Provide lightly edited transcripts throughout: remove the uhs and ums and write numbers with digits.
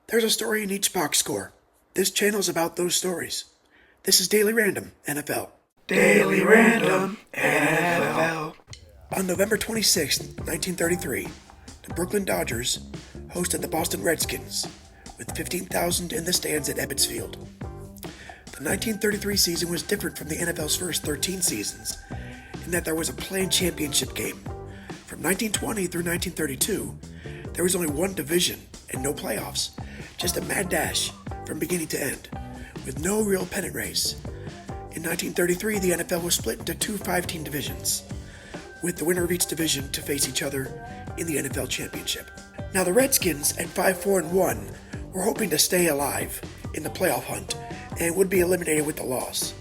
There's a story in each box score. This channel is about those stories. This is Daily Random NFL. Daily Random NFL. On November 26, 1933, the Brooklyn Dodgers hosted the Boston Redskins with 15,000 in the stands at Ebbets Field. The 1933 season was different from the NFL's first 13 seasons in that there was a planned championship game. From 1920 through 1932, there was only one division and no playoffs, just a mad dash from beginning to end, with no real pennant race. In 1933, the NFL was split into two 5-team divisions, with the winner of each division to face each other in the NFL championship. Now the Redskins at 5-4-1 were hoping to stay alive in the playoff hunt and would be eliminated with the loss.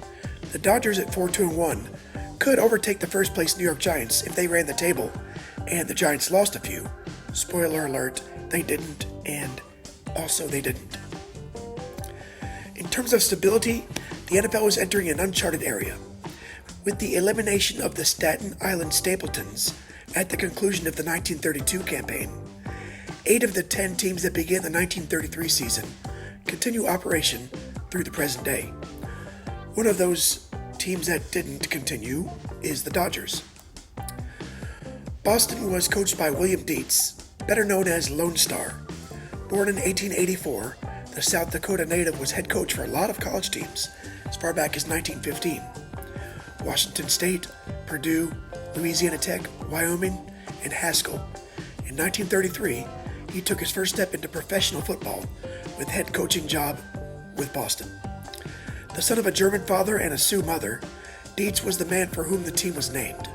The Dodgers at 4-2-1 could overtake the first place New York Giants if they ran the table, and the Giants lost a few. Spoiler alert, they didn't, and also they didn't. In terms of stability, the NFL was entering an uncharted area. With the elimination of the Staten Island Stapletons at the conclusion of the 1932 campaign, 8 of the 10 teams that began the 1933 season continue operation through the present day. One of those teams that didn't continue is the Dodgers. Boston was coached by William Dietz, better known as Lone Star. Born in 1884, the South Dakota native was head coach for a lot of college teams as far back as 1915. Washington State, Purdue, Louisiana Tech, Wyoming, and Haskell. In 1933, he took his first step into professional football with head coaching job with Boston. The son of a German father and a Sioux mother, Dietz was the man for whom the team was named.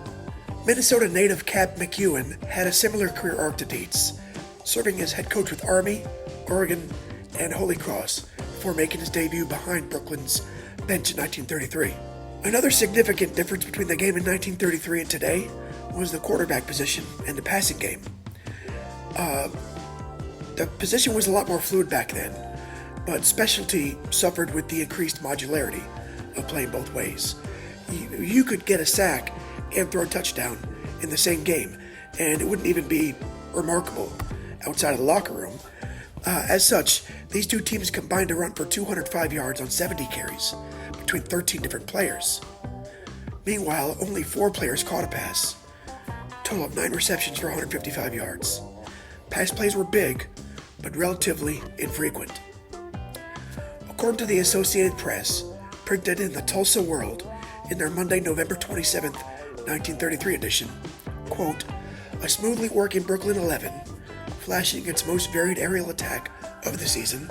Minnesota native Cap McEwen had a similar career arc to Dietz, serving as head coach with Army, Oregon, and Holy Cross before making his debut behind Brooklyn's bench in 1933. Another significant difference between the game in 1933 and today was the quarterback position and the passing game. The position was a lot more fluid back then, but specialty suffered with the increased modularity of playing both ways. You could get a sack and throw a touchdown in the same game, and it wouldn't even be remarkable outside of the locker room. As such, these two teams combined to run for 205 yards on 70 carries between 13 different players. Meanwhile, only 4 players caught a pass, total of 9 receptions for 155 yards. Pass plays were big, but relatively infrequent. According to the Associated Press, printed in the Tulsa World in their Monday, November 27, 1933 edition, quote, "A smoothly working Brooklyn 11, flashing its most varied aerial attack of the season,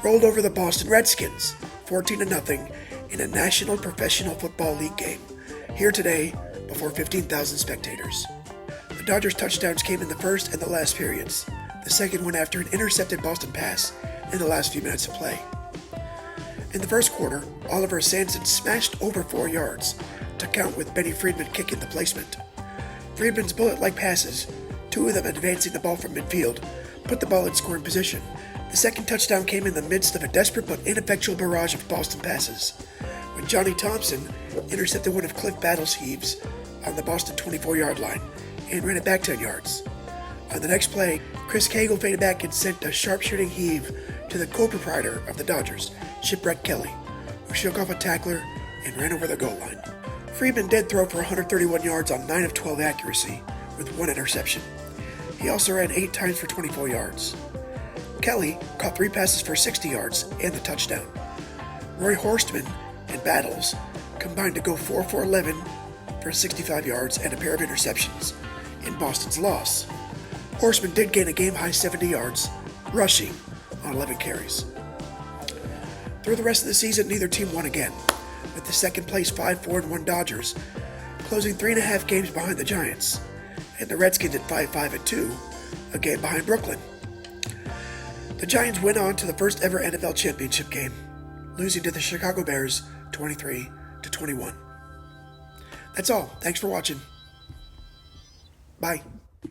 rolled over the Boston Redskins, 14-0 in a National Professional Football League game, here today before 15,000 spectators. The Dodgers' touchdowns came in the first and the last periods, the second one after an intercepted Boston pass in the last few minutes of play. In the first quarter, Oliver Sanson smashed over 4 yards to count with Benny Friedman kicking the placement. Friedman's bullet-like passes, 2 of them advancing the ball from midfield, put the ball in scoring position. The second touchdown came in the midst of a desperate but ineffectual barrage of Boston passes, when Johnny Thompson intercepted one of Cliff Battle's heaves on the Boston 24-yard line and ran it back 10 yards. On the next play, Chris Cagle faded back and sent a sharp-shooting heave to the co-proprietor of the Dodgers, Shipwreck Kelly, who shook off a tackler and ran over the goal line. Friedman did throw for 131 yards on 9 of 12 accuracy, with 1 interception. He also ran 8 times for 24 yards. Kelly caught 3 passes for 60 yards and the touchdown. Roy Horstman and Battles combined to go 4 for 11 for 65 yards and a pair of interceptions in Boston's loss. Horstman did gain a game-high 70 yards, rushing on 11 carries. Through the rest of the season, neither team won again, with the second-place 5-4-1 Dodgers closing 3.5 games behind the Giants, and the Redskins at 5-5-2, a game behind Brooklyn. The Giants went on to the first ever NFL championship game, losing to the Chicago Bears 23-21. That's all. Thanks for watching. Bye.